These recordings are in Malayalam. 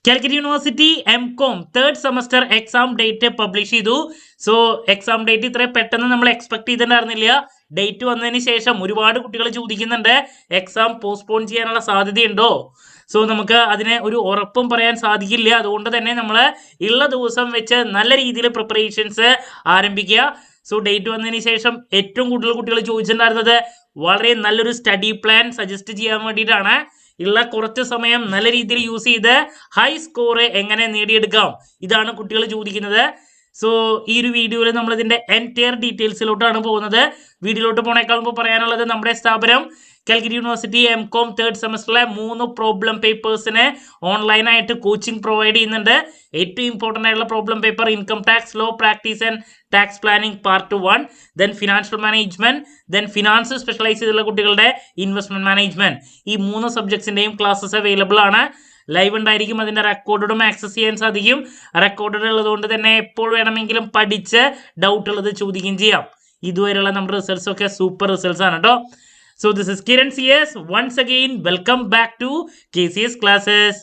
Calicut university MCom third semester exam date publish ചെയ്തു. സോ എക്സാം ഡേറ്റ് ഇത്ര പെട്ടെന്ന് നമ്മൾ എക്സ്പെക്ട് ചെയ്തിട്ടുണ്ടായിരുന്നില്ല. ഡേറ്റ് വന്നതിന് ശേഷം ഒരുപാട് കുട്ടികൾ ചോദിക്കുന്നുണ്ട് എക്സാം പോസ്റ്റ്പോൺ ചെയ്യാനുള്ള സാധ്യതയുണ്ടോ. സോ നമുക്ക് അതിനെ ഒരു ഉറപ്പും പറയാൻ സാധിക്കില്ല. അതുകൊണ്ട് തന്നെ നമ്മൾ ഉള്ള ദിവസം വെച്ച് നല്ല രീതിയിൽ പ്രിപ്പറേഷൻസ് ആരംഭിക്കുക. സോ ഡേറ്റ് വന്നതിന് ശേഷം ഏറ്റവും കൂടുതൽ കുട്ടികൾ ചോദിച്ചിട്ടുണ്ടായിരുന്നത് വളരെ നല്ലൊരു സ്റ്റഡി പ്ലാൻ സജസ്റ്റ് ചെയ്യാൻ വേണ്ടിയിട്ടാണ്. ഉള്ള കുറച്ച് സമയം നല്ല രീതിയിൽ യൂസ് ചെയ്ത് ഹൈ സ്കോർ എങ്ങനെ നേടിയെടുക്കാം, ഇതാണ് കുട്ടികൾ ചോദിക്കുന്നത്. സോ ഈ ഒരു വീഡിയോയിൽ നമ്മൾ ഇതിന്റെ എൻറ്റയർ ഡീറ്റെയിൽസിലോട്ടാണ് പോകുന്നത്. വീഡിയോയിലോട്ട് പോണേക്കാൾ മുമ്പ് പറയാനുള്ളത് നമ്മുടെ സ്ഥാപനം കാലിക്കറ്റ് യൂണിവേഴ്സിറ്റി എംകോം തേർഡ് സെമസ്റ്ററിലെ 3 പ്രോബ്ലം പേപ്പേഴ്സിന് ഓൺലൈനായിട്ട് കോച്ചിങ് പ്രൊവൈഡ് ചെയ്യുന്നുണ്ട്. ഏറ്റവും ഇമ്പോർട്ടൻ്റ് ആയിട്ടുള്ള problem paper income tax law practice and tax planning part 1, then financial management, then finance specialise ചെയ്തുള്ള കുട്ടികളുടെ ഇൻവെസ്റ്റ്മെന്റ് മാനേജ്മെന്റ്. ഈ 3 സബ്ജക്ട്സിന്റെയും ക്ലാസ്സസ് അവൈലബിൾ ആണ്. ലൈവ് ഉണ്ടായിരിക്കും, അതിന്റെ റെക്കോർഡും ആക്സസ് ചെയ്യാൻ സാധിക്കും. റെക്കോർഡ് ഉള്ളതുകൊണ്ട് തന്നെ എപ്പോൾ വേണമെങ്കിലും പഠിച്ച് ഡൗട്ട് ഉള്ളത് ചോദിക്കുകയും ചെയ്യാം. ഇതുവരെയുള്ള നമ്മുടെ റിസൾട്ട്സ് ഒക്കെ സൂപ്പർ റിസൾട്ട്സ് ആണ് കേട്ടോ. So this is Kiran CS. Once again, welcome back to KCS classes.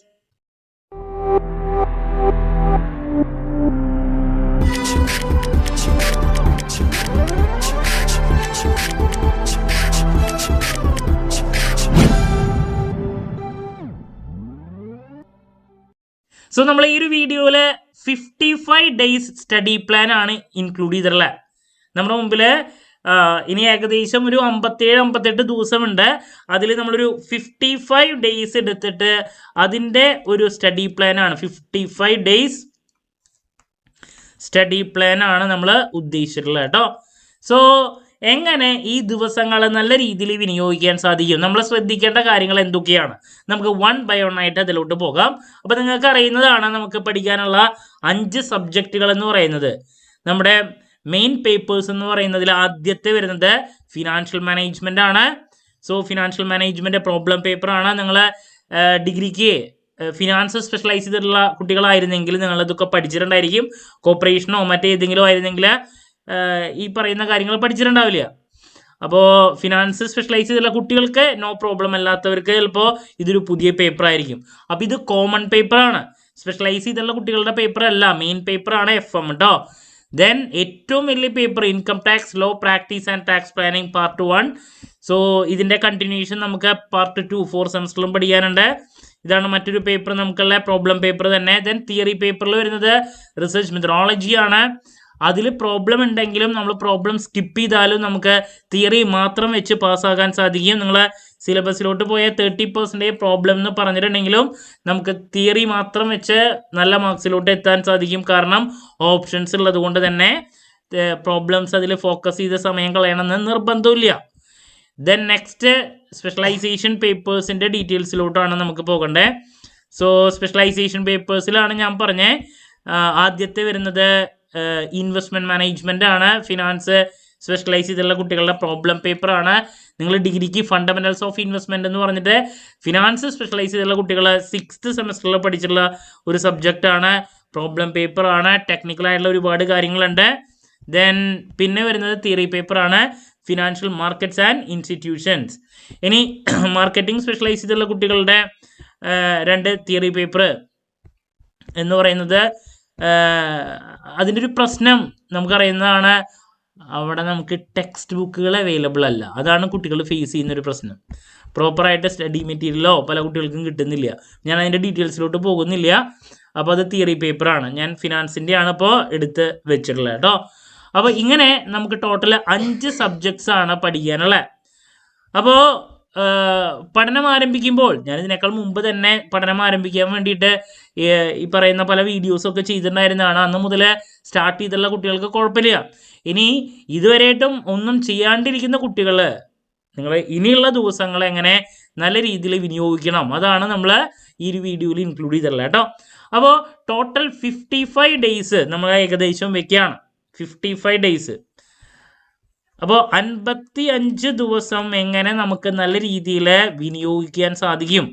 So നമ്മൾ ഈ ഒരു വീഡിയോയിൽ 55 ഡേയ്സ് സ്റ്റഡി പ്ലാൻ ആണ് ഇൻക്ലൂഡ് ചെയ്തിട്ടുള്ളത്. നമ്മുടെ മുമ്പിൽ ഇനി ഏകദേശം ഒരു 57-58 ദിവസമുണ്ട്. അതിൽ നമ്മളൊരു 55 ഡേയ്സ് എടുത്തിട്ട് അതിൻ്റെ ഒരു സ്റ്റഡി പ്ലാൻ ആണ്, 55 ഡേയ്സ് സ്റ്റഡി പ്ലാൻ ആണ് നമ്മൾ ഉദ്ദേശിച്ചിട്ടുള്ളത് കേട്ടോ. സോ എങ്ങനെ ഈ ദിവസങ്ങൾ നല്ല രീതിയിൽ വിനിയോഗിക്കാൻ സാധിക്കും, നമ്മൾ ശ്രദ്ധിക്കേണ്ട കാര്യങ്ങൾ എന്തൊക്കെയാണ്, നമുക്ക് 1 by 1 ആയിട്ട് അതിലോട്ട് പോകാം. അപ്പോൾ നിങ്ങൾക്ക് അറിയുന്നതാണ് നമുക്ക് പഠിക്കാനുള്ള 5 സബ്ജക്റ്റുകൾ എന്ന് പറയുന്നത്. നമ്മുടെ മെയിൻ പേപ്പേഴ്സ് എന്ന് പറയുന്നതിൽ ആദ്യത്തെ വരുന്നത് ഫിനാൻഷ്യൽ മാനേജ്മെന്റ് ആണ്. So financial management problem paper ആണ്. നിങ്ങൾ ഡിഗ്രിക്ക് ഫിനാൻസ് സ്പെഷ്യലൈസ് ചെയ്തിട്ടുള്ള കുട്ടികളായിരുന്നെങ്കിൽ നിങ്ങൾ ഇതൊക്കെ പഠിച്ചിട്ടുണ്ടായിരിക്കും. കോർപ്പറേഷനോ മറ്റേതെങ്കിലും ആയിരുന്നെങ്കിൽ ഈ പറയുന്ന കാര്യങ്ങൾ പഠിച്ചിട്ടുണ്ടാവില്ല. അപ്പോൾ ഫിനാൻസ് സ്പെഷ്യലൈസ് ചെയ്തിട്ടുള്ള കുട്ടികൾക്ക് നോ പ്രോബ്ലം, അല്ലാത്തവർക്ക് ചിലപ്പോൾ ഇതൊരു പുതിയ പേപ്പർ ആയിരിക്കും. അപ്പോൾ ഇത് കോമൺ പേപ്പറാണ്, സ്പെഷ്യലൈസ് ചെയ്തിട്ടുള്ള കുട്ടികളുടെ പേപ്പർ അല്ല, മെയിൻ പേപ്പറാണ് FM കേട്ടോ. ദെൻ ഏറ്റവും വലിയ paper income tax law practice and tax planning part 1. So ഇതിൻ്റെ കണ്ടിന്യൂഷൻ നമുക്ക് പാർട്ട് 2 4 സെമസ്റ്ററിലും പഠിക്കാനുണ്ട്. ഇതാണ് മറ്റൊരു പേപ്പർ നമുക്കുള്ള പ്രോബ്ലം പേപ്പർ തന്നെ. ദെൻ തിയറി പേപ്പറിൽ വരുന്നത് റിസർച്ച് മെത്തഡോളജി ആണ്. അതിൽ പ്രോബ്ലം ഉണ്ടെങ്കിലും നമ്മൾ പ്രോബ്ലം സ്കിപ്പ് ചെയ്താലും നമുക്ക് തിയറി മാത്രം വെച്ച് പാസ്സാകാൻ സാധിക്കും. നിങ്ങൾ സിലബസിലോട്ട് പോയ 30% പ്രോബ്ലം എന്ന് പറഞ്ഞിട്ടുണ്ടെങ്കിലും നമുക്ക് തിയറി മാത്രം വെച്ച് നല്ല മാർക്സിലോട്ട് എത്താൻ സാധിക്കും. കാരണം ഓപ്ഷൻസ് ഉള്ളത് കൊണ്ട് തന്നെ പ്രോബ്ലംസ് അതിൽ ഫോക്കസ് ചെയ്ത സമയം കളയണമെന്ന് നിർബന്ധമില്ല. ദെൻ നെക്സ്റ്റ് സ്പെഷ്യലൈസേഷൻ പേപ്പേഴ്സിൻ്റെ ഡീറ്റെയിൽസിലോട്ടാണ് നമുക്ക് പോകേണ്ടത്. സോ സ്പെഷ്യലൈസേഷൻ പേപ്പേഴ്സിലാണ് ഞാൻ പറഞ്ഞത് ആദ്യത്തെ വരുന്നത് ഇൻവെസ്റ്റ്മെന്റ് മാനേജ്മെന്റ് ആണ്. ഫിനാൻസ് സ്പെഷ്യലൈസ് ചെയ്തിട്ടുള്ള കുട്ടികളുടെ പ്രോബ്ലം പേപ്പർ ആണ്. നിങ്ങൾ ഡിഗ്രിക്ക് ഫണ്ടമെന്റൽസ് ഓഫ് ഇൻവെസ്റ്റ്മെന്റ് എന്ന് പറഞ്ഞിട്ട് ഫിനാൻസ് സ്പെഷ്യലൈസ് ചെയ്തിട്ടുള്ള കുട്ടികൾ 6th സെമസ്റ്ററിൽ പഠിച്ചിട്ടുള്ള ഒരു സബ്ജക്റ്റ് ആണ്, പ്രോബ്ലം പേപ്പർ ആണ്. ടെക്നിക്കൽ ആയിട്ടുള്ള ഒരുപാട് കാര്യങ്ങളുണ്ട്. ദെൻ പിന്നെ വരുന്നത് തിയറി പേപ്പർ ആണ്, ഫിനാൻഷ്യൽ മാർക്കറ്റ്സ് ആൻഡ് ഇൻസ്റ്റിറ്റ്യൂഷൻസ്. ഇനി മാർക്കറ്റിംഗ് സ്പെഷ്യലൈസ് ചെയ്തിട്ടുള്ള കുട്ടികളുടെ 2 തിയറി പേപ്പർ എന്ന് പറയുന്നത് അതിൻ്റെ ഒരു പ്രശ്നം നമുക്കറിയുന്നതാണ്, അവിടെ നമുക്ക് ടെക്സ്റ്റ് ബുക്കുകൾ അവൈലബിൾ അല്ല. അതാണ് കുട്ടികൾ ഫേസ് ചെയ്യുന്നൊരു പ്രശ്നം. പ്രോപ്പറായിട്ട് സ്റ്റഡി മെറ്റീരിയലോ പല കുട്ടികൾക്കും കിട്ടുന്നില്ല. ഞാൻ അതിൻ്റെ ഡീറ്റെയിൽസിലോട്ട് പോകുന്നില്ല. അപ്പോൾ അത് തിയറി പേപ്പറാണ്, ഞാൻ ഫിനാൻസിൻ്റെ ആണ് ഇപ്പോൾ എടുത്ത് വെച്ചിട്ടുള്ളത് കേട്ടോ. അപ്പോൾ ഇങ്ങനെ നമുക്ക് ടോട്ടൽ 5 സബ്ജക്ട്സ് ആണ് പഠിക്കാനുള്ളത്. അപ്പോൾ പഠനം ആരംഭിക്കുമ്പോൾ ഞാനിതിനേക്കാൾ മുമ്പ് തന്നെ പഠനം ആരംഭിക്കാൻ വേണ്ടിയിട്ട് ഈ പറയുന്ന പല വീഡിയോസൊക്കെ ചെയ്തിട്ടുണ്ടായിരുന്നതാണ്. അന്ന് മുതൽ സ്റ്റാർട്ട് ചെയ്തിട്ടുള്ള കുട്ടികൾക്ക് കുഴപ്പമില്ല. ഇനി ഇതുവരെയായിട്ടും ഒന്നും ചെയ്യാണ്ടിരിക്കുന്ന കുട്ടികൾ, നിങ്ങൾ ഇനിയുള്ള ദിവസങ്ങൾ എങ്ങനെ നല്ല രീതിയിൽ വിനിയോഗിക്കണം, അതാണ് നമ്മൾ ഈ ഒരു വീഡിയോയിൽ ഇൻക്ലൂഡ് ചെയ്തിട്ടുള്ളത് കേട്ടോ. അപ്പോൾ ടോട്ടൽ 55 ഡേയ്സ് നമ്മൾ ഏകദേശം വെക്കുകയാണ്, 55 ഡേയ്സ്. അപ്പോൾ 55 ദിവസം എങ്ങനെ നമുക്ക് നല്ല രീതിയിൽ വിനിയോഗിക്കാൻ സാധിക്കും.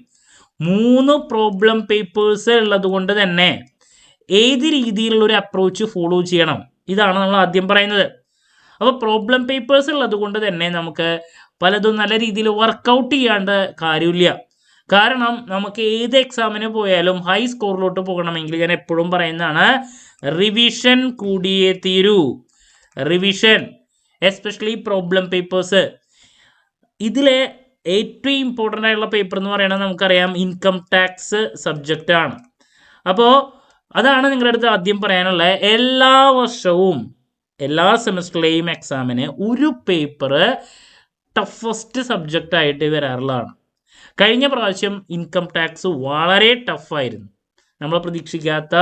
3 പ്രോബ്ലം പേപ്പേഴ്സ് ഉള്ളത് കൊണ്ട് തന്നെ ഏത് രീതിയിലുള്ള ഒരു അപ്രോച്ച് ഫോളോ ചെയ്യണം, ഇതാണ് നമ്മൾ ആദ്യം പറയുന്നത്. അപ്പോൾ പ്രോബ്ലം പേപ്പേഴ്സ് ഉള്ളത് കൊണ്ട് തന്നെ നമുക്ക് പലതും നല്ല രീതിയിൽ വർക്കൗട്ട് ചെയ്യാണ്ട് കാര്യമില്ല. കാരണം നമുക്ക് ഏത് എക്സാമിന് പോയാലും ഹൈ സ്കോറിലോട്ട് പോകണമെങ്കിൽ ഞാൻ എപ്പോഴും പറയുന്നതാണ്, റിവിഷൻ കൂടിയേ തീരൂ. Revision, especially problem papers. ഇതിലെ ഏറ്റവും ഇമ്പോർട്ടൻ്റ് ആയിട്ടുള്ള പേപ്പർ എന്ന് പറയുന്നത് നമുക്കറിയാം ഇൻകം ടാക്സ് സബ്ജക്റ്റ് ആണ്. അപ്പോൾ അതാണ് നിങ്ങളുടെ അടുത്ത് ആദ്യം പറയാനുള്ളത്. എല്ലാ വർഷവും എല്ലാ സെമിസ്റ്ററിലെയും എക്സാമിന് ഒരു പേപ്പർ ടഫസ്റ്റ് സബ്ജക്റ്റ് ആയിട്ട് വരാറുള്ളതാണ്. കഴിഞ്ഞ പ്രാവശ്യം ഇൻകം ടാക്സ് വളരെ ടഫായിരുന്നു. നമ്മൾ പ്രതീക്ഷിക്കാത്ത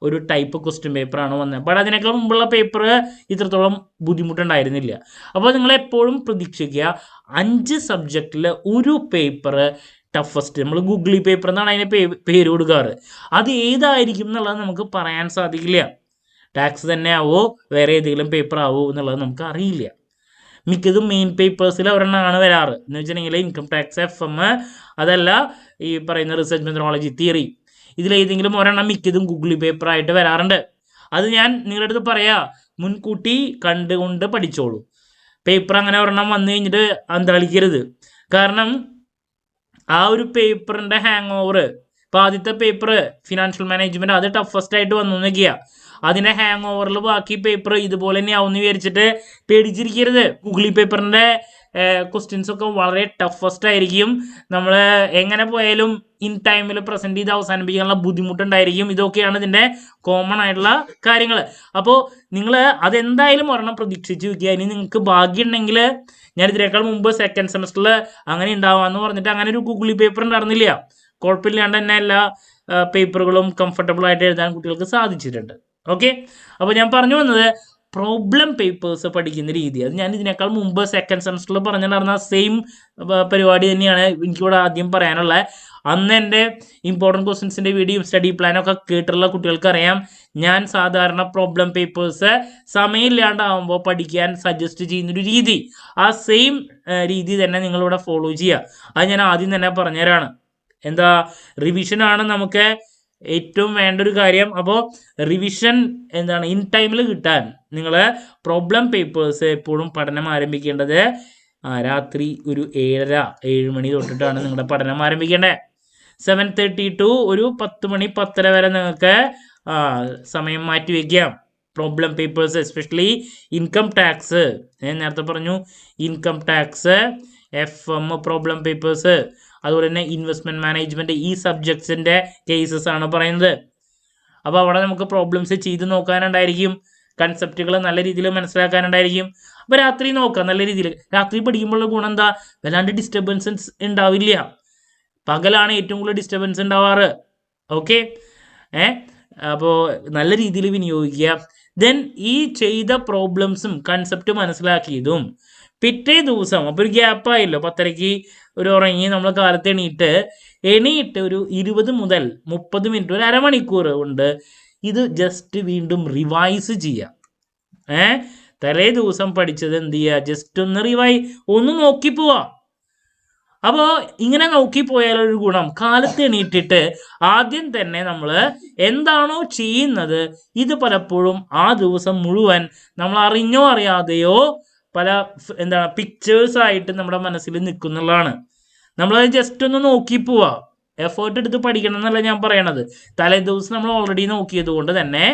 ഒരു ടൈപ്പ് ക്വസ്റ്റ്യൻ പേപ്പറാണ് വന്നത്. ബട്ട് അതിനേക്കാൾ മുമ്പുള്ള പേപ്പർ ഇത്രത്തോളം ബുദ്ധിമുട്ടുണ്ടായിരുന്നില്ല. അപ്പോൾ നിങ്ങൾ എപ്പോഴും പ്രതീക്ഷിക്കുക 5 സബ്ജക്റ്റിൽ ഒരു പേപ്പർ ടഫസ്റ്റ്, നമ്മൾ ഗൂഗിളി പേപ്പർ എന്നാണ് അതിന് പേര് കൊടുക്കാറ്. അത് ഏതായിരിക്കും എന്നുള്ളത് നമുക്ക് പറയാൻ സാധിക്കില്ല. ടാക്സ് തന്നെ ആവോ വേറെ ഏതെങ്കിലും പേപ്പർ ആവോ എന്നുള്ളത് നമുക്ക് അറിയില്ല. മിക്കതും മെയിൻ പേപ്പേഴ്സിൽ ഒരെണ്ണമാണ് വരാറ്. എന്ന് വെച്ചിട്ടുണ്ടെങ്കിൽ ഇൻകം ടാക്സ്, FM, അതല്ല ഈ പറയുന്ന റിസർച്ച് മെത്തഡോളജി, തിയറി, ഇതിലേതെങ്കിലും ഒരെണ്ണം മിക്കതും ഗൂഗിളി പേപ്പറായിട്ട് വരാറുണ്ട്. അത് ഞാൻ നിങ്ങളുടെ അടുത്ത് പറയാം, മുൻകൂട്ടി കണ്ടുകൊണ്ട് പഠിച്ചോളൂ. പേപ്പർ അങ്ങനെ ഒരെണ്ണം വന്നു കഴിഞ്ഞിട്ട് അന്തളിക്കരുത്. കാരണം ആ ഒരു പേപ്പറിൻ്റെ ഹാങ് ഓവർ, ഇപ്പോൾ ആദ്യത്തെ പേപ്പർ ഫിനാൻഷ്യൽ മാനേജ്മെൻറ്റ് അത് ടഫസ്റ്റ് ആയിട്ട് വന്നു എന്നൊക്കെയാണ്. അതിൻ്റെ ഹാങ് ഓവറിൽ ബാക്കി പേപ്പർ ഇതുപോലെ തന്നെ ആവുമെന്ന് വിചാരിച്ചിട്ട് പേടിച്ചിരിക്കരുത്. ഗൂഗിളി പേപ്പറിൻ്റെ ക്വസ്റ്റ്യൻസ് ഒക്കെ വളരെ ടഫസ്റ്റ് ആയിരിക്കും. നമ്മൾ എങ്ങനെ പോയാലും ഇൻ ടൈമിൽ പ്രസൻറ്റ് ചെയ്ത് അവസാനിപ്പിക്കാനുള്ള ബുദ്ധിമുട്ടുണ്ടായിരിക്കും. ഇതൊക്കെയാണ് ഇതിൻ്റെ കോമൺ ആയിട്ടുള്ള കാര്യങ്ങൾ. അപ്പോൾ നിങ്ങൾ അതെന്തായാലും ഒരെണ്ണം പ്രതീക്ഷിച്ച് വയ്ക്കുക. ഇനി നിങ്ങൾക്ക് ഭാഗ്യമുണ്ടെങ്കിൽ, ഞാൻ ഇതിനേക്കാൾ മുമ്പ് സെക്കൻഡ് സെമസ്റ്ററിൽ അങ്ങനെ ഉണ്ടാവാമെന്ന് പറഞ്ഞിട്ട് അങ്ങനെ ഒരു ഗൂഗിളി പേപ്പർ ഉണ്ടായിരുന്നില്ല. കുഴപ്പമില്ലാണ്ട് തന്നെ എല്ലാ പേപ്പറുകളും കംഫർട്ടബിൾ ആയിട്ട് എഴുതാൻ കുട്ടികൾക്ക് സാധിച്ചിട്ടുണ്ട്. ഓക്കെ, അപ്പോൾ ഞാൻ പറഞ്ഞു വന്നത് പ്രോബ്ലം പേപ്പേഴ്സ് പഠിക്കുന്ന രീതി, അത് ഞാൻ ഇതിനേക്കാൾ മുമ്പ് സെക്കൻഡ് സെമസ്റ്ററിൽ പറഞ്ഞിട്ടുണ്ടായിരുന്ന സെയിം പരിപാടി തന്നെയാണ് എനിക്കിവിടെ ആദ്യം പറയാനുള്ളത്. അന്ന് എൻ്റെ ഇമ്പോർട്ടൻറ്റ് ക്വസ്റ്റ്യൻസിൻ്റെ വീഡിയോയും സ്റ്റഡി പ്ലാനൊക്കെ കേട്ടിട്ടുള്ള കുട്ടികൾക്ക് അറിയാം, ഞാൻ സാധാരണ പ്രോബ്ലം പേപ്പേഴ്സ് സമയമില്ലാണ്ടാവുമ്പോൾ പഠിക്കാൻ സജസ്റ്റ് ചെയ്യുന്നൊരു രീതി. ആ സെയിം രീതി തന്നെ നിങ്ങളിവിടെ ഫോളോ ചെയ്യുക. അത് ഞാൻ ആദ്യം തന്നെ പറഞ്ഞുതരാണ്. എന്താ, റിവിഷനാണ് നമുക്ക് ഏറ്റവും വേണ്ട ഒരു കാര്യം. അപ്പോൾ റിവിഷൻ എന്താണ് ഇൻ ടൈമിൽ കിട്ടാൻ നിങ്ങൾ പ്രോബ്ലം പേപ്പേഴ്സ് എപ്പോഴും പഠനം ആരംഭിക്കേണ്ടത് രാത്രി ഒരു 7 മണി തൊട്ടിട്ടാണ് നിങ്ങളുടെ പഠനം ആരംഭിക്കേണ്ടത്. 7:30 to ഒരു 10 മണി 10:30 വരെ നിങ്ങൾക്ക് സമയം മാറ്റി വയ്ക്കാം. Problem papers, especially income tax, ഞാൻ നേരത്തെ പറഞ്ഞു income tax, FM problem papers, അതുപോലെ തന്നെ ഇൻവെസ്റ്റ്മെൻറ്റ് മാനേജ്മെൻറ്റ്, ഈ സബ്ജക്ട്സിൻ്റെ കേസസ് ആണ് പറയുന്നത്. അപ്പോൾ അവിടെ നമുക്ക് പ്രോബ്ലംസ് ചെയ്ത് നോക്കാനുണ്ടായിരിക്കും, കൺസെപ്റ്റുകൾ നല്ല രീതിയിൽ മനസ്സിലാക്കാനുണ്ടായിരിക്കും. അപ്പോൾ രാത്രി നോക്കാം നല്ല രീതിയിൽ. രാത്രി പഠിക്കുമ്പോഴുള്ള ഗുണം എന്താ, വല്ലാണ്ട് ഡിസ്റ്റർബൻസസ് ഉണ്ടാവില്ല. പകലാണ് ഏറ്റവും കൂടുതൽ ഡിസ്റ്റർബൻസ് ഉണ്ടാവാറ്. ഓക്കെ, അപ്പോൾ നല്ല രീതിയിൽ വിനിയോഗിക്കുക. ദെൻ ഈ ചെയ്ത പ്രോബ്ലംസും കൺസെപ്റ്റ് മനസ്സിലാക്കിയതും പിറ്റേ ദിവസം, അപ്പോൾ ഒരു ഗ്യാപ്പായല്ലോ, 10:30 ഒരു ഉറങ്ങി നമ്മൾ കാലത്ത് എണീറ്റ് ഒരു 20 മുതൽ 30 മിനിറ്റ്, ഒരു അരമണിക്കൂർ കൊണ്ട് ഇത് ജസ്റ്റ് വീണ്ടും റിവൈസ് ചെയ്യുക. തലേ ദിവസം പഠിച്ചത് എന്ത് ചെയ്യുക, ജസ്റ്റ് ഒന്ന് നോക്കി പോവാ. അപ്പോൾ ഇങ്ങനെ നോക്കിപ്പോയാലൊരു ഗുണം, കാലത്ത് എണീറ്റിട്ട് ആദ്യം തന്നെ നമ്മൾ എന്താണോ ചെയ്യുന്നത് ഇത് പലപ്പോഴും ആ ദിവസം മുഴുവൻ നമ്മൾ അറിഞ്ഞോ അറിയാതെയോ പല പിക്ചേഴ്സായിട്ട് നമ്മുടെ മനസ്സിൽ നിൽക്കുന്നുള്ളതാണ്. നമ്മളത് ജസ്റ്റ് ഒന്ന് നോക്കി പോവാ. എഫേർട്ട് എടുത്ത് പഠിക്കണം എന്നല്ല ഞാൻ പറയണത്. തലേ ദിവസം നമ്മൾ ഓൾറെഡി നോക്കിയത് കൊണ്ട് തന്നെ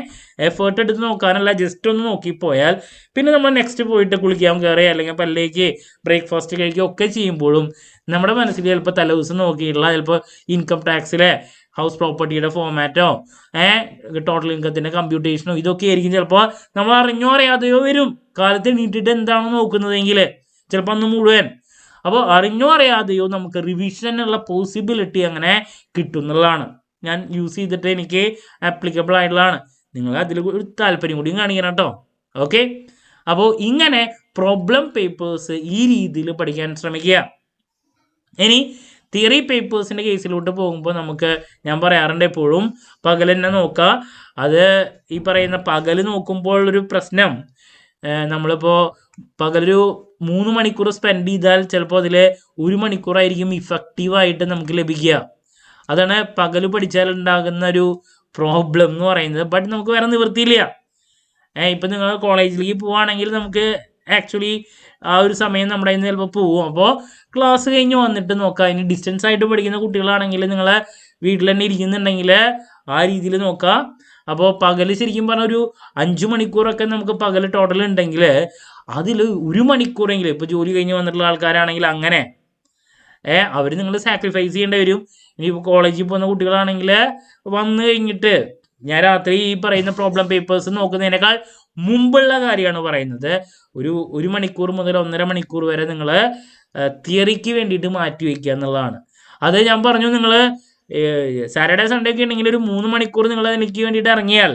എഫേർട്ട് എടുത്ത് നോക്കാനല്ല, ജസ്റ്റ് ഒന്ന് നോക്കിപ്പോയാൽ പിന്നെ നമ്മൾ നെക്സ്റ്റ് പോയിട്ട് കുളിക്കാൻ കയറി അല്ലെങ്കിൽ പല്ലേക്ക് ബ്രേക്ക്ഫാസ്റ്റ് കഴിക്കുക ഒക്കെ ചെയ്യുമ്പോഴും നമ്മുടെ മനസ്സിൽ ചിലപ്പോൾ തലേ ദിവസം നോക്കിയിട്ടുള്ള ചിലപ്പോൾ ഇൻകം ടാക്സിലെ ഹൗസ് പ്രോപ്പർട്ടിയുടെ ഫോമാറ്റോ ടോട്ടൽ ഇൻകത്തിൻ്റെ കമ്പ്യൂട്ടേഷനോ ഇതൊക്കെ ആയിരിക്കും ചിലപ്പോൾ നമ്മൾ അറിഞ്ഞോ അറിയാതെയോ വരും. കാലത്ത് എണീറ്റിട്ട് എന്താണോ നോക്കുന്നതെങ്കിൽ ചിലപ്പോൾ അന്ന് മുഴുവൻ. അപ്പോൾ അറിഞ്ഞോ അറിയാതെയോ നമുക്ക് റിവിഷനുള്ള പോസിബിലിറ്റി അങ്ങനെ കിട്ടുന്നതാണ്. ഞാൻ യൂസ് ചെയ്തിട്ട് എനിക്ക് ആപ്ലിക്കബിൾ ആയിട്ടുള്ളതാണ്. നിങ്ങൾ അതിൽ ഒരു താല്പര്യം കൂടിയും കാണിക്കണം കേട്ടോ. ഓക്കെ, അപ്പോൾ ഇങ്ങനെ പ്രോബ്ലം പേപ്പേഴ്സ് ഈ രീതിയിൽ പഠിക്കാൻ ശ്രമിക്കുക. ഇനി തിയറി പേപ്പേഴ്സിൻ്റെ കേസിലോട്ട് പോകുമ്പോൾ നമുക്ക് ഞാൻ പറയാറുണ്ട് എപ്പോഴും പകൽ തന്നെ നോക്കുക. അത് ഈ പറയുന്ന പകൽ നോക്കുമ്പോൾ ഒരു പ്രശ്നം, നമ്മളിപ്പോൾ പകലൊരു 3 മണിക്കൂർ സ്പെൻഡ് ചെയ്താൽ ചിലപ്പോൾ അതിൽ 1 മണിക്കൂറായിരിക്കും ഇഫക്റ്റീവായിട്ട് നമുക്ക് ലഭിക്കുക. അതാണ് പകൽ പഠിച്ചാൽ ഉണ്ടാകുന്ന ഒരു പ്രോബ്ലം എന്ന് പറയുന്നത്. ബട്ട് നമുക്ക് വേറെ നിവൃത്തിയില്ല. ഇപ്പം നിങ്ങൾ കോളേജിലേക്ക് പോവുകയാണെങ്കിൽ നമുക്ക് ആക്ച്വലി ആ ഒരു സമയം നമ്മുടെ കയ്യിൽ നിന്ന് ചിലപ്പോൾ പോവും. അപ്പോൾ ക്ലാസ് കഴിഞ്ഞ് വന്നിട്ട് നോക്കുക. ഇനി ഡിസ്റ്റൻസ് ആയിട്ട് പഠിക്കുന്ന കുട്ടികളാണെങ്കിൽ നിങ്ങളെ വീട്ടിൽ തന്നെ ഇരിക്കുന്നുണ്ടെങ്കിൽ ആ രീതിയിൽ നോക്കുക. അപ്പോൾ പകൽ ശരിക്കും പറഞ്ഞാൽ ഒരു 5 മണിക്കൂറൊക്കെ നമുക്ക് പകൽ ടോട്ടൽ ഉണ്ടെങ്കിൽ അതിൽ 1 മണിക്കൂറെങ്കിലും ഇപ്പോൾ ജോലി കഴിഞ്ഞ് വന്നിട്ടുള്ള ആൾക്കാരാണെങ്കിൽ അങ്ങനെ അവർ നിങ്ങൾ സാക്രിഫൈസ് ചെയ്യേണ്ടി വരും. ഇനിയിപ്പോൾ കോളേജിൽ പോകുന്ന കുട്ടികളാണെങ്കിൽ വന്നു കഴിഞ്ഞിട്ട് ഞാൻ രാത്രി ഈ പറയുന്ന പ്രോബ്ലം പേപ്പേഴ്സ് നോക്കുന്നതിനേക്കാൾ മുമ്പുള്ള കാര്യമാണ് പറയുന്നത്. ഒരു മണിക്കൂർ മുതൽ 1.5 മണിക്കൂർ വരെ നിങ്ങൾ തിയറിക്ക് വേണ്ടിയിട്ട് മാറ്റി വയ്ക്കുക എന്നുള്ളതാണ്. അത് ഞാൻ പറഞ്ഞു, നിങ്ങൾ സാറ്റർഡേ സൺഡേ ഒക്കെ ഉണ്ടെങ്കിൽ ഒരു 3 മണിക്കൂർ നിങ്ങൾ എനിക്ക് വേണ്ടിയിട്ട് ഇറങ്ങിയാൽ,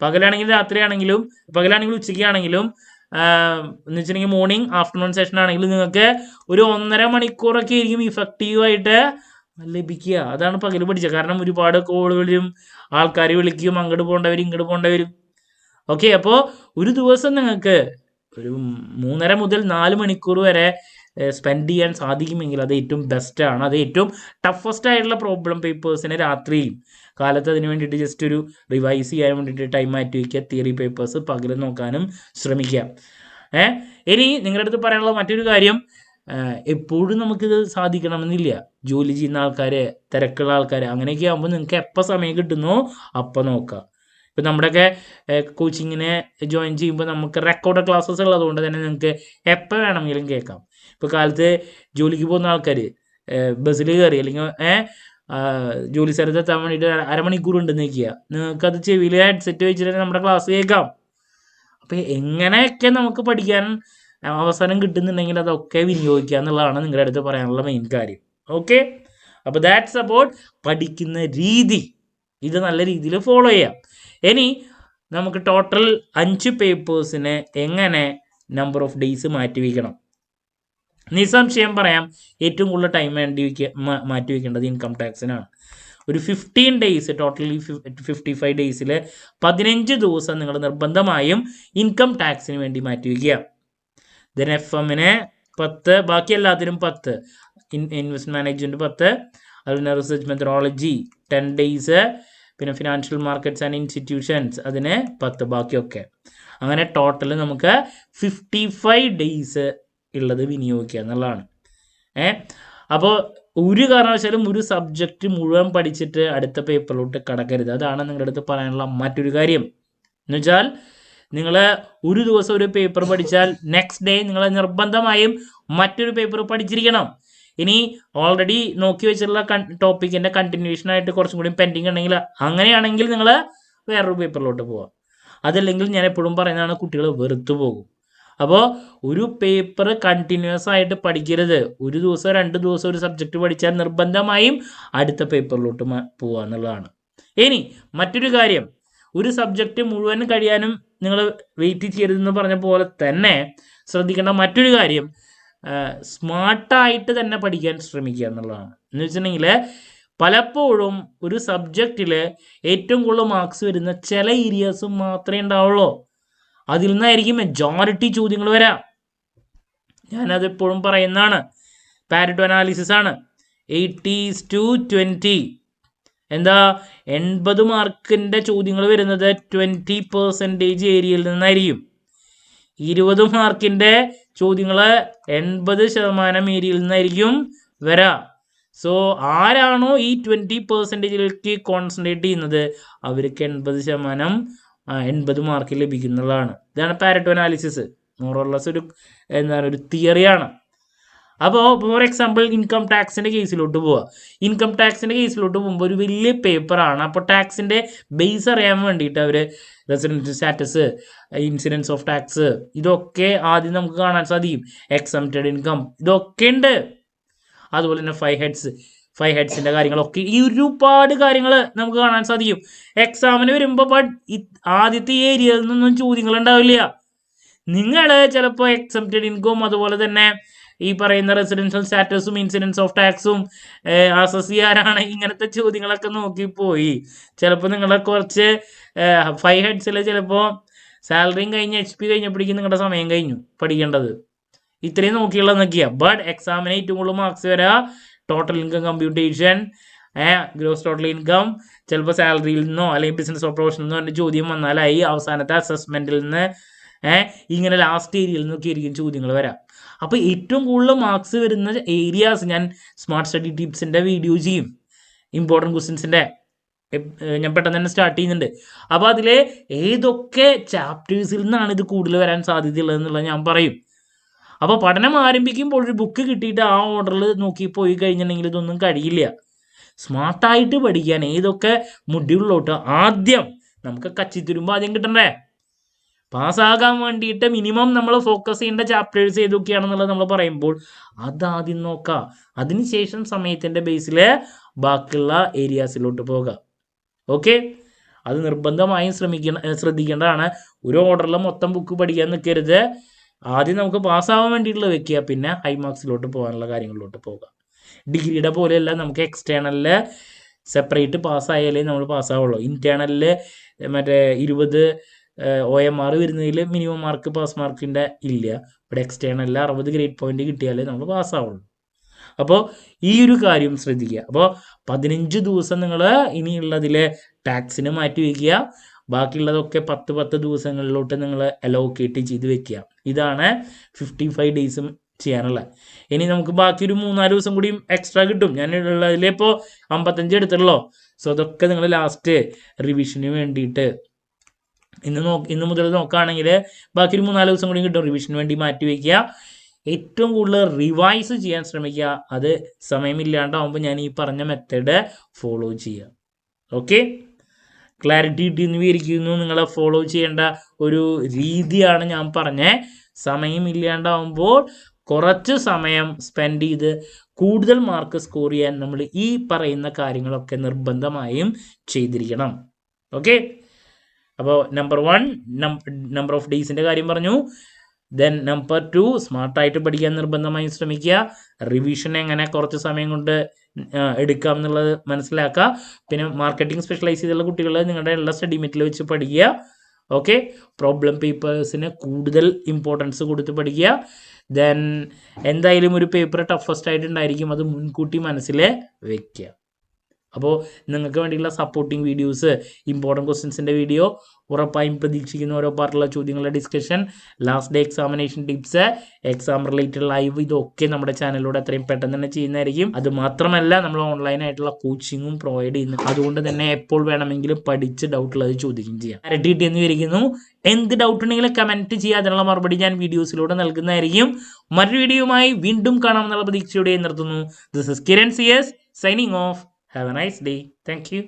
പകലാണെങ്കിലും രാത്രിയാണെങ്കിലും, പകലാണെങ്കിലും ഉച്ചയ്ക്കാണെങ്കിലും എന്ന് വെച്ചിട്ടുണ്ടെങ്കിൽ മോർണിംഗ് ആഫ്റ്റർനൂൺ സെഷൻ ആണെങ്കിലും നിങ്ങൾക്ക് ഒരു 1.5 മണിക്കൂറൊക്കെ ആയിരിക്കും ഇഫക്റ്റീവായിട്ട് ലഭിക്കുക. അതാണ് പകൽ പഠിച്ചത്. കാരണം ഒരുപാട് കോളുകളും ആൾക്കാർ വിളിക്കും, അങ്ങോട്ട് പോകേണ്ടവരും ഇങ്ങോട്ട് പോകേണ്ടവരും. ഓക്കെ, അപ്പോൾ ഒരു ദിവസം നിങ്ങൾക്ക് ഒരു 3.5 മുതൽ 4 മണിക്കൂർ വരെ സ്പെൻഡ് ചെയ്യാൻ സാധിക്കുമെങ്കിൽ അത് ഏറ്റവും ബെസ്റ്റാണ്. അത് ഏറ്റവും ടഫസ്റ്റ് ആയിട്ടുള്ള പ്രോബ്ലം പേപ്പേഴ്സിനെ രാത്രിയും കാലത്ത് അതിന് വേണ്ടിയിട്ട് ജസ്റ്റ് ഒരു റിവൈസ് ചെയ്യാൻ വേണ്ടിയിട്ട് ടൈം മാറ്റി വയ്ക്കുക. തിയറി പേപ്പേഴ്സ് പകൽ നോക്കാനും ശ്രമിക്കുക. ഇനി നിങ്ങളുടെ അടുത്ത് പറയാനുള്ള മറ്റൊരു കാര്യം, എപ്പോഴും നമുക്കിത് സാധിക്കണമെന്നില്ല. ജോലി ചെയ്യുന്ന ആൾക്കാർ, തിരക്കുള്ള ആൾക്കാർ, അങ്ങനെയൊക്കെ ആകുമ്പോൾ നിങ്ങൾക്ക് എപ്പോൾ സമയം കിട്ടുന്നോ അപ്പോൾ നോക്കുക. ഇപ്പം നമ്മുടെയൊക്കെ കോച്ചിങ്ങിനെ ജോയിൻ ചെയ്യുമ്പോൾ നമുക്ക് റെക്കോർഡ് ക്ലാസ്സസ് ഉള്ളതുകൊണ്ട് തന്നെ നിങ്ങൾക്ക് എപ്പോൾ വേണമെങ്കിലും കേൾക്കാം. ഇപ്പോൾ കാലത്ത് ജോലിക്ക് പോകുന്ന ആൾക്കാർ ബസ്സിൽ കയറി അല്ലെങ്കിൽ ജോലി സ്ഥലത്തെത്താൻ വേണ്ടിയിട്ട് 1/2 മണിക്കൂർ ഉണ്ടെന്ന് വയ്ക്കുക, നിങ്ങൾക്കത് ചെവിയിൽ ഹെഡ്സെറ്റ് വെച്ചിട്ട് നമ്മുടെ ക്ലാസ് കേൾക്കാം. അപ്പോൾ എങ്ങനെയൊക്കെ നമുക്ക് പഠിക്കാൻ അവസരം കിട്ടുന്നുണ്ടെങ്കിൽ അതൊക്കെ വിനിയോഗിക്കുക എന്നുള്ളതാണ് നിങ്ങളുടെ അടുത്ത് പറയാനുള്ള മെയിൻ കാര്യം. ഓക്കെ, അപ്പോൾ ദാറ്റ്സ് അബൌട്ട് പഠിക്കുന്ന രീതി. ഇത് നല്ല രീതിയിൽ ഫോളോ ചെയ്യാം. ഇനി നമുക്ക് ടോട്ടൽ 5 പേപ്പേഴ്സിന് എങ്ങനെ നമ്പർ ഓഫ് ഡേയ്സ് മാറ്റി വയ്ക്കണം. നിസ്സംശയം പറയാം, ഏറ്റവും കൂടുതൽ ടൈം മാറ്റി വയ്ക്കേണ്ടത് ഇൻകം ടാക്സിനാണ്. ഒരു 15 ഡേയ്സ്, ടോട്ടലി 55 ഡേയ്സിൽ 15 ദിവസം നിങ്ങൾ നിർബന്ധമായും ഇൻകം ടാക്സിന് വേണ്ടി മാറ്റി വയ്ക്കുക. ദെൻ FM-ന് 10, ബാക്കി എല്ലാത്തിനും 10, ഇൻവെസ്റ്റ്മെന്റ് മാനേജ്മെന്റ് 10, അതുപോലെ റിസർച്ച് മെത്തഡോളജി 10 ഡേയ്സ്, പിന്നെ ഫിനാൻഷ്യൽ മാർക്കറ്റ്സ് ആൻഡ് ഇൻസ്റ്റിറ്റ്യൂഷൻസ് അതിന് 10, ബാക്കിയൊക്കെ. അങ്ങനെ ടോട്ടൽ നമുക്ക് 55 ഡേയ്സ് ഉള്ളത് വിനിയോഗിക്കുക എന്നുള്ളതാണ്. അപ്പോൾ ഒരു കാരണവശാലും ഒരു സബ്ജക്റ്റ് മുഴുവൻ പഠിച്ചിട്ട് അടുത്ത പേപ്പറിലോട്ട് കടക്കരുത്. അതാണ് നിങ്ങളുടെ അടുത്ത് പറയാനുള്ള മറ്റൊരു കാര്യം. എന്ന് വെച്ചാൽ നിങ്ങൾ ഒരു ദിവസം ഒരു പേപ്പർ പഠിച്ചാൽ നെക്സ്റ്റ് ഡേ നിങ്ങൾ നിർബന്ധമായും മറ്റൊരു പേപ്പർ പഠിച്ചിരിക്കണം. ഇനി ഓൾറെഡി നോക്കി വെച്ചിട്ടുള്ള ടോപ്പിക്കിൻ്റെ കണ്ടിന്യൂഷനായിട്ട് കുറച്ചും കൂടി പെൻഡിങ് ഉണ്ടെങ്കിൽ അങ്ങനെയാണെങ്കിൽ നിങ്ങൾ വേറൊരു പേപ്പറിലോട്ട് പോവാം. അതല്ലെങ്കിൽ ഞാൻ എപ്പോഴും പറയുന്നതാണ്, കുട്ടികൾ വെറുത്തു പോകും. അപ്പോൾ ഒരു പേപ്പർ കണ്ടിന്യൂസ് ആയിട്ട് പഠിക്കരുത്. ഒരു ദിവസം 2 ദിവസം ഒരു സബ്ജക്റ്റ് പഠിച്ചാൽ നിർബന്ധമായും അടുത്ത പേപ്പറിലോട്ട് പോവുക എന്നുള്ളതാണ്. ഇനി മറ്റൊരു കാര്യം, ഒരു സബ്ജക്റ്റ് മുഴുവൻ കഴിയാനും നിങ്ങൾ വെയിറ്റ് ചെയ്യരുതെന്ന് പറഞ്ഞ പോലെ തന്നെ ശ്രദ്ധിക്കേണ്ട മറ്റൊരു കാര്യം, സ്മാർട്ടായിട്ട് തന്നെ പഠിക്കാൻ ശ്രമിക്കുക എന്നുള്ളതാണ്. എന്ന് വെച്ചിട്ടുണ്ടെങ്കിൽ പലപ്പോഴും ഒരു സബ്ജക്റ്റിൽ ഏറ്റവും കൂടുതൽ മാർക്സ് വരുന്ന ചില ഏരിയാസും മാത്രമേ ഉണ്ടാവുള്ളൂ. അതിൽ നിന്നായിരിക്കും മെജോറിറ്റി ചോദ്യങ്ങൾ വരാം. ഞാനതെപ്പോഴും പറയുന്നതാണ്. പാരറ്റോ അനാലിസിസ് ആണ്. 80:20. എന്താ, 80 മാർക്കിൻ്റെ ചോദ്യങ്ങൾ വരുന്നത് 20% ഏരിയയിൽ നിന്നായിരിക്കും. 20 മാർക്കിൻ്റെ ചോദ്യങ്ങൾ 80% ഏരിയയിൽ നിന്നായിരിക്കും വരാം. സോ ആരാണോ ഈ 20%ലേക്ക് കോൺസെൻട്രേറ്റ് ചെയ്യുന്നത് അവർക്ക് 80 മാർക്ക് ലഭിക്കുന്നതാണ്. ഇതാണ് പാരറ്റോ അനാലിസിസ്. മോറോർലെസ് ഒരു തിയറിയാണ്. അപ്പോൾ ഫോർ എക്സാമ്പിൾ ഇൻകം ടാക്സിൻ്റെ കേസിലോട്ട് പോവുക. ഇൻകം ടാക്സിൻ്റെ കേസിലോട്ട് പോകുമ്പോൾ ഒരു വലിയ പേപ്പറാണ്. അപ്പോൾ ടാക്സിൻ്റെ ബേസ് അറിയാൻ വേണ്ടിയിട്ട് അവർ residential status, incidence of tax, ഇതൊക്കെ ആദ്യം നമുക്ക് കാണാൻ സാധിക്കും. എക്സംപ്റ്റഡ് ഇൻകം ഇതൊക്കെ ഉണ്ട്. അതുപോലെ തന്നെ 5 ഹെഡ്സിൻ്റെ കാര്യങ്ങളൊക്കെ, ഈ ഒരുപാട് കാര്യങ്ങൾ നമുക്ക് കാണാൻ സാധിക്കും. എക്സാമിന് വരുമ്പോൾ ആദ്യത്തെ ഏരിയയിൽ നിന്നൊന്നും ചോദ്യങ്ങൾ ഉണ്ടാവില്ല. നിങ്ങൾ ചിലപ്പോൾ എക്സംപ്റ്റഡ് ഇൻകം, അതുപോലെ തന്നെ ഈ പറയുന്ന റെസിഡൻഷ്യൽ സ്റ്റാറ്റസും ഇൻസിഡൻസ് ഓഫ് ടാക്സും അസസ് ചെയ്യാനാണ് ഇങ്ങനത്തെ ചോദ്യങ്ങളൊക്കെ നോക്കിപ്പോയി ചിലപ്പോൾ നിങ്ങളെ കുറച്ച് 5 ഹെഡ്സിൽ ചിലപ്പോൾ സാലറിയും കഴിഞ്ഞ് HP കഴിഞ്ഞപ്പോഴേക്കും നിങ്ങളുടെ സമയം കഴിഞ്ഞു പഠിക്കേണ്ടത്. ഇത്രയും നോക്കിയുള്ള നോക്കിയാൽ. ബട്ട് എക്സാമിന് ഏറ്റവും കൂടുതൽ മാർക്സ് വരാ total income computation, gross total income, ചിലപ്പോൾ സാലറിയിൽ നിന്നോ അല്ലെങ്കിൽ ബിസിനസ് ഓഫ് പ്രൊഫഷനിൽ നിന്നോ എൻ്റെ ചോദ്യം വന്നാലായി അവസാനത്തെ അസസ്മെൻറ്റിൽ നിന്ന് ഇങ്ങനെ ലാസ്റ്റ് ഏരിയയിൽ നിന്നൊക്കെ ആയിരിക്കും ചോദ്യങ്ങൾ വരാം. അപ്പോൾ ഏറ്റവും കൂടുതൽ മാർക്സ് വരുന്ന ഏരിയാസ് ഞാൻ സ്മാർട്ട് സ്റ്റഡി ടിപ്സിൻ്റെ വീഡിയോ ചെയ്യും. ഇമ്പോർട്ടൻറ്റ് ക്വസ്റ്റ്യൻസിൻ്റെ ഞാൻ പെട്ടെന്ന് തന്നെ സ്റ്റാർട്ട് ചെയ്യുന്നുണ്ട്. അപ്പോൾ അതിൽ ഏതൊക്കെ ചാപ്റ്റേഴ്സിൽ നിന്നാണ് ഇത് കൂടുതൽ വരാൻ സാധ്യതയുള്ളതെന്നുള്ളത് ഞാൻ പറയും. അപ്പോൾ പഠനം ആരംഭിക്കുമ്പോൾ ഒരു ബുക്ക് കിട്ടിയിട്ട് ആ ഓർഡറിൽ നോക്കി പോയി കഴിഞ്ഞിട്ടുണ്ടെങ്കിൽ ഇതൊന്നും കഴിയില്ല. സ്മാർട്ടായിട്ട് പഠിക്കാൻ ഏതൊക്കെ മൊഡ്യൂളിലോട്ട് ആദ്യം നമുക്ക് കച്ചിത്തുരുമ്പ് ആദ്യം കിട്ടണ്ടേ. പാസ്സാകാൻ വേണ്ടിയിട്ട് മിനിമം നമ്മൾ ഫോക്കസ് ചെയ്യേണ്ട ചാപ്റ്റേഴ്സ് ഏതൊക്കെയാണെന്നുള്ളത് നമ്മൾ പറയുമ്പോൾ അതാദ്യം നോക്കാം. അതിനുശേഷം സമയത്തിൻ്റെ ബേസിൽ ബാക്കിയുള്ള ഏരിയാസിലോട്ട് പോകാം. ഓക്കെ, അത് നിർബന്ധമായും ശ്രദ്ധിക്കേണ്ടതാണ്. ഒരു ഓർഡറിൽ മൊത്തം ബുക്ക് പഠിക്കാൻ നിൽക്കരുത്. ആദ്യം നമുക്ക് പാസ്സാവാൻ വേണ്ടിയിട്ടുള്ളത് വെക്കുക, പിന്നെ ഹൈ മാർക്സിലോട്ട് പോകാനുള്ള കാര്യങ്ങളിലോട്ട് പോകാം. ഡിഗ്രിയുടെ പോലെയല്ല, നമുക്ക് എക്സ്റ്റേണലിൽ സെപ്പറേറ്റ് പാസ്സായാലേ നമ്മൾ പാസ്സാവുള്ളൂ. ഇൻറ്റേർണലിൽ മറ്റേ 20 OMR വരുന്നതിൽ മിനിമം മാർക്ക് പാസ് മാർക്കിൻ്റെ ഇല്ല. ഇവിടെ എക്സ്റ്റേണലിൽ 60 ഗ്രേഡ് പോയിന്റ് കിട്ടിയാലേ നമ്മൾ പാസ്സാവുള്ളൂ. അപ്പോൾ ഈ ഒരു കാര്യം ശ്രദ്ധിക്കുക. അപ്പോൾ 15 ദിവസം നിങ്ങൾ ഇനിയുള്ളതിൽ ടാക്സിന് മാറ്റി വയ്ക്കുക. ബാക്കിയുള്ളതൊക്കെ 10 ദിവസങ്ങളിലോട്ട് നിങ്ങൾ അലോക്കേറ്റ് ചെയ്ത് വെക്കുക. ഇതാണ് 55 ഡേയ്സും ചെയ്യാനുള്ള. ഇനി നമുക്ക് ബാക്കി ഒരു 3-4 ദിവസം കൂടി എക്സ്ട്രാ കിട്ടും. ഞാൻ ഉള്ളതിലിപ്പോൾ 55 എടുത്തുള്ളൂ. സോ അതൊക്കെ നിങ്ങൾ ലാസ്റ്റ് റിവിഷന് വേണ്ടിയിട്ട് ഇന്ന് മുതൽ നോക്കുകയാണെങ്കിൽ ബാക്കി ഒരു 3-4 ദിവസം കൂടി കിട്ടും. റിവിഷന് വേണ്ടി മാറ്റി വയ്ക്കുക. ഏറ്റവും കൂടുതൽ റിവൈസ് ചെയ്യാൻ ശ്രമിക്കുക. അത് സമയമില്ലാണ്ടാവുമ്പോൾ ഞാൻ ഈ പറഞ്ഞ മെത്തേഡ് ഫോളോ ചെയ്യുക. ഓക്കെ, ക്ലാരിറ്റി കിട്ടിയെന്ന് വിചാരിക്കുന്നു. നിങ്ങളെ ഫോളോ ചെയ്യേണ്ട ഒരു രീതിയാണ് ഞാൻ പറഞ്ഞത്. സമയമില്ലാണ്ടാവുമ്പോൾ കുറച്ച് സമയം സ്പെൻഡ് ചെയ്ത് കൂടുതൽ മാർക്ക് സ്കോർ ചെയ്യാൻ നമ്മൾ ഈ പറയുന്ന കാര്യങ്ങളൊക്കെ നിർബന്ധമായും ചെയ്തിരിക്കണം. ഓക്കെ, അപ്പോൾ നമ്പർ 1 നമ്പർ ഓഫ് ഡേയ്സിൻ്റെ കാര്യം പറഞ്ഞു. ദെൻ നമ്പർ 2 സ്മാർട്ടായിട്ട് പഠിക്കാൻ നിർബന്ധമായും ശ്രമിക്കുക. റിവിഷൻ എങ്ങനെ കുറച്ച് സമയം കൊണ്ട് എടുക്കാം എന്നുള്ളത് മനസ്സിലാക്കുക. പിന്നെ മാർക്കറ്റിംഗ് സ്പെഷ്യലൈസ് ചെയ്തുള്ള കുട്ടികൾ നിങ്ങളുടെ ഉള്ള സ്റ്റഡി മെറ്റീരിയൽ വെച്ച് പഠിക്കുക. ഓക്കെ, പ്രോബ്ലം പേപ്പേഴ്സിന് കൂടുതൽ ഇമ്പോർട്ടൻസ് കൊടുത്ത് പഠിക്കുക. ദെൻ എന്തായാലും ഒരു പേപ്പർ ടഫസ്റ്റ് ആയിട്ടുണ്ടായിരിക്കും, അത് മുൻകൂട്ടി മനസ്സിൽ വെക്കുക. അപ്പോൾ നിങ്ങൾക്ക് വേണ്ടിയുള്ള സപ്പോർട്ടിങ് വീഡിയോസ്, ഇമ്പോർട്ടൻറ്റ് ക്വസ്റ്റ്യൻസിൻ്റെ വീഡിയോ, ഉറപ്പായും പ്രതീക്ഷിക്കുന്ന ഓരോ പാർട്ടുള്ള ചോദ്യങ്ങളുടെ discussion, last day examination tips, exam related live, ഇതൊക്കെ നമ്മുടെ ചാനലിലൂടെ എത്രയും പെട്ടെന്ന് തന്നെ ചെയ്യുന്നതായിരിക്കും. അത് മാത്രമല്ല നമ്മൾ ഓൺലൈനായിട്ടുള്ള കോച്ചിങ്ങും പ്രൊവൈഡ് ചെയ്യുന്നു. അതുകൊണ്ട് തന്നെ എപ്പോൾ വേണമെങ്കിലും പഠിച്ച് ഡൗട്ടുള്ളത് ചോദിക്കുകയും ചെയ്യാം. ക്ലാരിറ്റി എന്ന് വിചാരിക്കുന്നു. എന്ത് ഡൗട്ട് ഉണ്ടെങ്കിലും കമൻറ്റ് ചെയ്യുക. അതിനുള്ള മറുപടി ഞാൻ വീഡിയോസിലൂടെ നൽകുന്നതായിരിക്കും. മറ്റൊരു വീഡിയോയുമായി വീണ്ടും കാണാമെന്നുള്ള പ്രതീക്ഷയോടെ നിർത്തുന്നു. This is Kiran CS signing off. Have a nice day. Thank you.